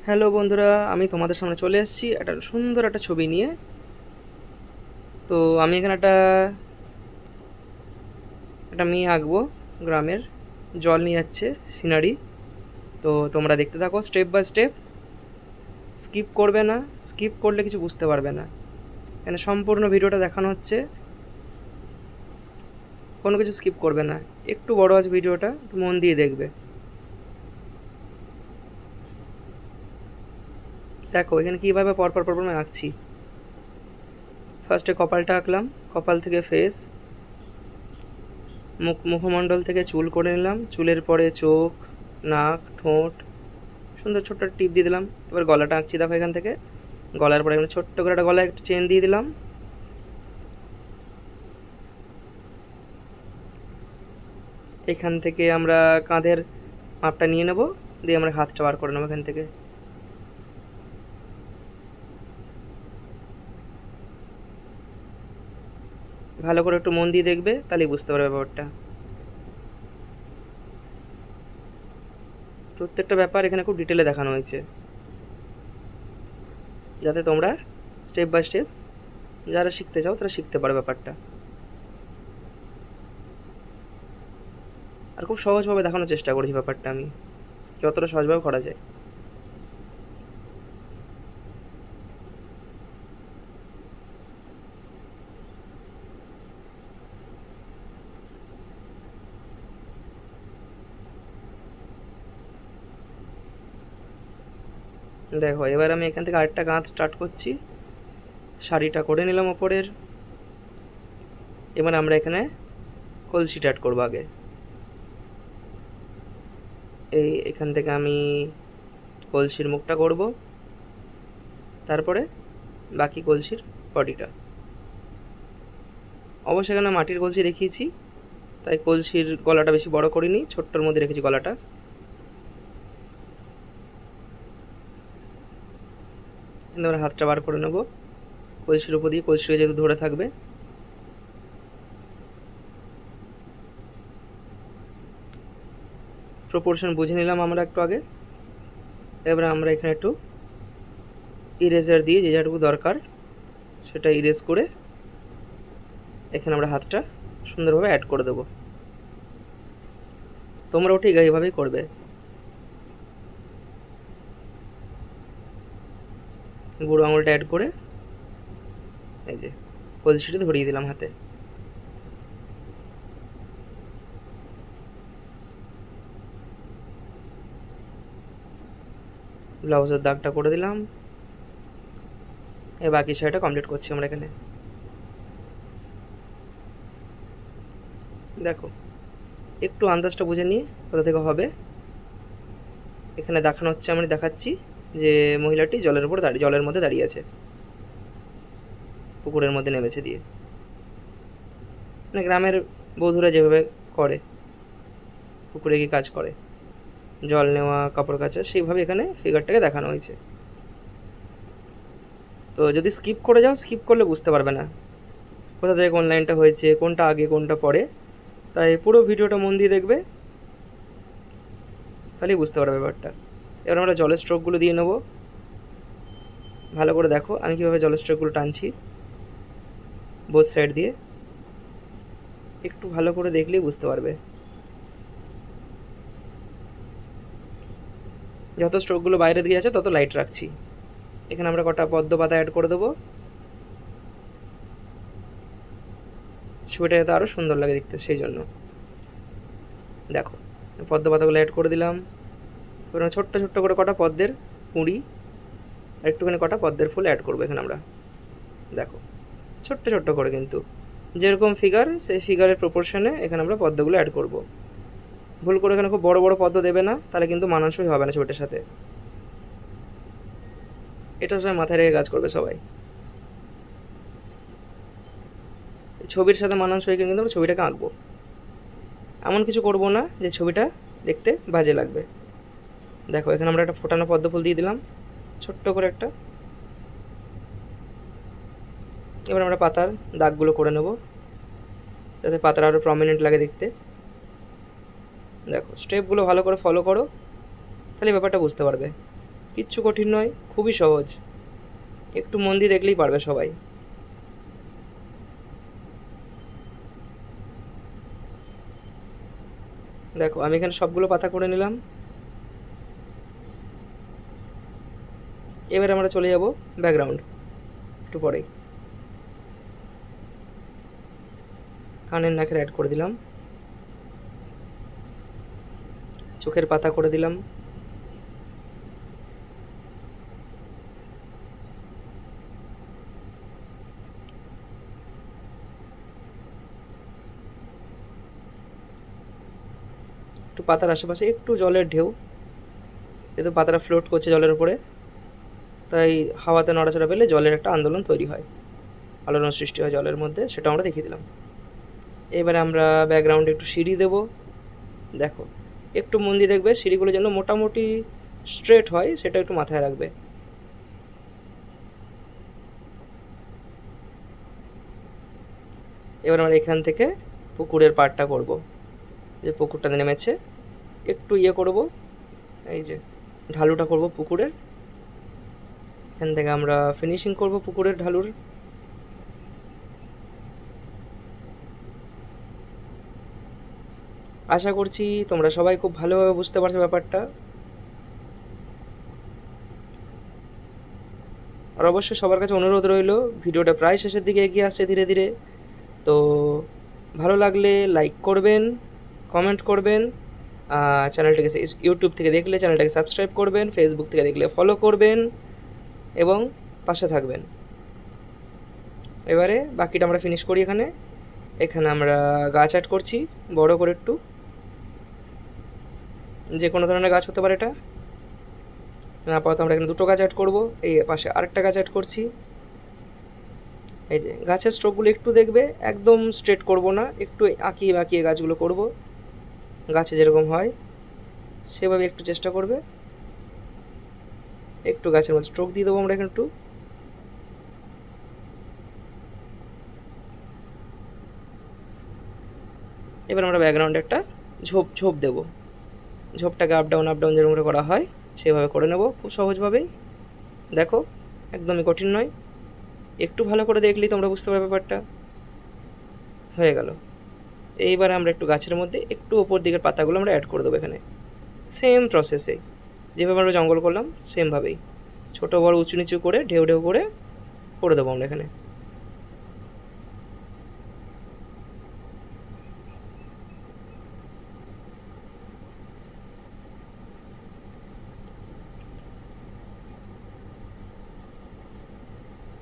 Hello বন্ধুরা, আমি তোমাদের সামনে চলে এসেছি একটা সুন্দর একটা ছবি নিয়ে। তো আমি এখানে একটা একটা মেয়ে আঁকবো, গ্রামের জল নিয়ে যাচ্ছে সিনারি। তো তোমরা দেখতে থাকো স্টেপ বাই স্টেপ, স্কিপ করবে না। স্কিপ করলে কিছু বুঝতে পারবে না। এখানে সম্পূর্ণ ভিডিওটা দেখানো হচ্ছে, কোনো কিছু স্কিপ করবে না। একটু বড় আছে ভিডিওটা, একটু মন দিয়ে দেখবে। দেখো এখানে কীভাবে পরপর পরপর আমি আঁকছি। ফার্স্টে কপালটা আঁকলাম, কপাল থেকে ফেস, মুখমণ্ডল থেকে চুল করে নিলাম, চুলের পরে চোখ, নাক, ঠোঁট, সুন্দর ছোট্ট টিপ দিয়ে দিলাম। এবার গলাটা আঁকছি, দেখো এখান থেকে গলার পরে এখানে ছোট্ট করে একটা গলায় একটা চেন দিয়ে দিলাম। এখান থেকে আমরা কাঁধের মাপটা নিয়ে নেব, দিয়ে আমরা হাতটা বার করে নেবো এখান থেকে। ভালো করে একটু মন দিয়ে দেখবে, তাহলেই বুঝতে পারবে ব্যাপারটা। প্রত্যেকটা ব্যাপার এখানে খুব ডিটেলে দেখানো হয়েছে, যাতে তোমরা স্টেপ বাই স্টেপ যারা শিখতে চাও তারা শিখতে পারো ব্যাপারটা। আর খুব সহজভাবে দেখানোর চেষ্টা করেছি ব্যাপারটা আমি, যতটা সহজভাবে করা যায়। দেখো এবার আমি এখান থেকে আরেকটা কাজ স্টার্ট করছি। শাড়িটা করে নিলাম ওপরের। এবার আমরা এখানে কলসিটা অ্যাড করবো আগে। এখান থেকে আমি কলসির মুখটা করব, তারপরে বাকি কলসির বডিটা। অবশ্যই এখানে মাটির কলসি দেখিয়েছি, তাই কলসির গলাটা বেশি বড় করিনি, ছোট্টর মধ্যে রেখেছি গলাটা। এবার হাতটা বার করে নেব, কলসির উপর দিয়ে, কলসিটা যেহেতু ধরে থাকবে। প্রপোর্শন বুঝে নিলাম আমরা একটু আগে। এবার আমরা এখানে একটু ইরেজার দিয়ে যে যেটুকু দরকার সেটা ইরেজ করে এখানে আমরা হাতটা সুন্দরভাবে অ্যাড করে দেবো। তোমরাও ঠিক এইভাবেই করবে। বুড়ো আঙুলটা অ্যাড করে এই যে কলসিটা ধরিয়ে দিলাম হাতে। ব্লাউজের দাগটা করে দিলাম। এই বাকি শাড়িটা কমপ্লিট করছি আমরা এখানে। দেখো একটু আন্দাজটা বুঝে নিয়ে কোথা থেকে হবে। এখানে দেখানো হচ্ছে, আমি দেখাচ্ছি যে মহিলাটি জলের উপর দাঁড়িয়ে, জলের মধ্যে দাঁড়িয়ে আছে, পুকুরের মধ্যে নেমেছে দিয়ে। মানে গ্রামের বধূরা যেভাবে করে, পুকুরে গিয়ে কাজ করে, জল নেওয়া, কাপড় কাচা, সেইভাবে এখানে ফিগারটাকে দেখানো হয়েছে। তো যদি স্কিপ করে যাও, স্কিপ করলে বুঝতে পারবে না কোথা থেকে কোন লাইনটা হয়েছে, কোনটা আগে কোনটা পরে। তাই পুরো ভিডিওটা মন দিয়ে দেখবে, তাহলেই বুঝতে পারবে ব্যাপারটা। এবার আমরা জলের স্ট্রোকগুলো দিয়ে নেব। ভালো করে দেখো আমি কীভাবে জলের স্ট্রোকগুলো টানছি বোথ সাইড দিয়ে। একটু ভালো করে দেখলেই বুঝতে পারবে। যত স্ট্রোকগুলো বাইরে দিয়ে আছে তত লাইট রাখছি। এখানে আমরা কটা পদ্ম পাতা অ্যাড করে দেবো, ছবিটা যাতে আরও সুন্দর লাগে দেখতে, সেই জন্য। দেখো পদ্ম পাতাগুলো অ্যাড করে দিলাম। এবার ছোট্ট ছোট্ট করে কটা পদ্মের কুঁড়ি আর একটুখানি কটা পদ্মের ফুল অ্যাড করবো এখানে আমরা। দেখো ছোট্ট ছোট্ট করে, কিন্তু যেরকম ফিগার সেই ফিগারের প্রপোর্শনে এখানে আমরা পদ্মগুলো অ্যাড করব। ভুল করে এখানে খুব বড় বড় পদ্ম দেবে না, তাহলে কিন্তু মানানসই হবে না ছবিটার সাথে। এটা সবাই মাথায় রেখে কাজ করবে সবাই। ছবির সাথে মানানসই কিন্তু আমরা ছবিটাকে আঁকবো, এমন কিছু করব না যে ছবিটা দেখতে বাজে লাগবে। দেখো এখানে আমরা একটা ফোটানো পদ্ম ফুল দিয়ে দিলাম, ছোট্ট করে একটা। এবার আমরা পাতার দাগগুলো করে নেব, যাতে পাতাটা আরও প্রমিনেন্ট লাগে দেখতে। দেখো স্টেপগুলো ভালো করে ফলো করো, তাহলে ব্যাপারটা বুঝতে পারবে। কিচ্ছু কঠিন নয়, খুবই সহজ, একটু মন দিয়ে দেখলেই পারবে সবাই। দেখো আমি এখানে সবগুলো পাতা করে নিলাম। এবার আমরা চলে যাব ব্যাকগ্রাউন্ড, একটু পরেই কানের নাকের অ্যাড করে দিলাম, চোখের পাতা করে দিলাম, একটু পাতার আশেপাশে একটু জলের ঢেউ, যেহেতু পাতাটা ফ্লোট করছে জলের উপরে, তাই হাওয়াতে নড়াচড়া পেলে জলের একটা আন্দোলন তৈরি হয়, আলোড়ন সৃষ্টি হয় জলের মধ্যে, সেটা আমরা দেখিয়ে দিলাম। এবারে আমরা ব্যাকগ্রাউন্ডে একটু সিঁড়ি দেবো। দেখো একটু মন দিয়ে দেখবে সিঁড়িগুলো যেন মোটামুটি স্ট্রেট হয়, সেটা একটু মাথায় রাখবে। এবার আমরা এখান থেকে পুকুরের পাড়টা করব, যে পুকুরটাতে নেমেছে একটু করব, এই যে ঢালুটা করব পুকুরের, এখান থেকে আমরা ফিনিশিং করব পুকুরের ঢালুর। আশা করছি তোমরা সবাই খুব ভালোভাবে বুঝতে পারছো ব্যাপারটা। আর অবশ্যই সবার কাছে অনুরোধ রইল, ভিডিওটা প্রায় শেষের দিকে এগিয়ে আসছে ধীরে ধীরে, তো ভালো লাগলে লাইক করবেন, কমেন্ট করবেন, চ্যানেলটাকে ইউটিউব থেকে দেখলে চ্যানেলটাকে সাবস্ক্রাইব করবেন, ফেসবুক থেকে দেখলে ফলো করবেন এবং পাশে থাকবেন। এবারে বাকিটা আমরা ফিনিশ করি। এখানে আমরা গাছ অ্যাড করছি বড় করে একটু, যে কোনো ধরনের গাছ হতে পারে এটা। আপাতত আমরা এখানে দুটো গাছ অ্যাড করব, এই পাশে আরেকটা গাছ অ্যাড করছি। এই যে গাছের স্ট্রোকগুলো একটু দেখবে, একদম স্ট্রেট করব না, একটু আঁকিয়ে বাঁকিয়ে গাছগুলো করব, গাছে যেরকম হয় সেভাবে একটু চেষ্টা করবে। একটু গাছের মধ্যে স্ট্রোক দিয়ে দেবো আমরা এখানে একটু। এবার আমরা ব্যাকগ্রাউন্ডে একটা ঝোপ ঝোপ দেবো, ঝোপটাকে আপ ডাউন যেরকম করে করা হয় সেভাবে করে নেব খুব সহজভাবেই। দেখো একদমই কঠিন নয়, একটু ভালো করে দেখলেই তোমরা বুঝতে পারবে ব্যাপারটা। হয়ে গেল। এইবার আমরা একটু গাছের মধ্যে একটু ওপর দিকের পাতাগুলো আমরা অ্যাড করে দেবো এখানে, সেম প্রসেসে যেভাবে আমরা জঙ্গল করলাম সেমভাবেই, ছোটো বড় উঁচু নিচু করে ঢেউ ঢেউ করে দেবো আমরা এখানে।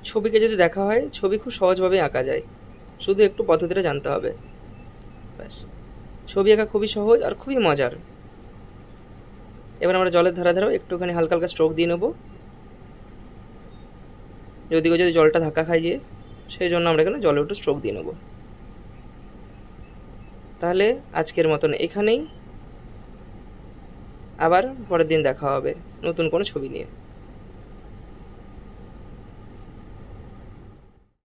ছবিকে যদি দেখা হয়, ছবি খুব সহজভাবেই আঁকা যায়, শুধু একটু পদ্ধতিটা জানতে হবে, ব্যাস। ছবি আঁকা খুবই সহজ আর খুবই মজার। এবার আমরা জলের ধারেও একটুখানি হালকা হালকা স্ট্রোক দিয়ে নেবো, যদি জলটা ধাক্কা খায় যে, সেই জন্য আমরা এখানে জলে একটু স্ট্রোক দিয়ে নেব। তাহলে আজকের মতন এখানেই, আবার পরের দিন দেখা হবে নতুন কোনো ছবি নিয়ে।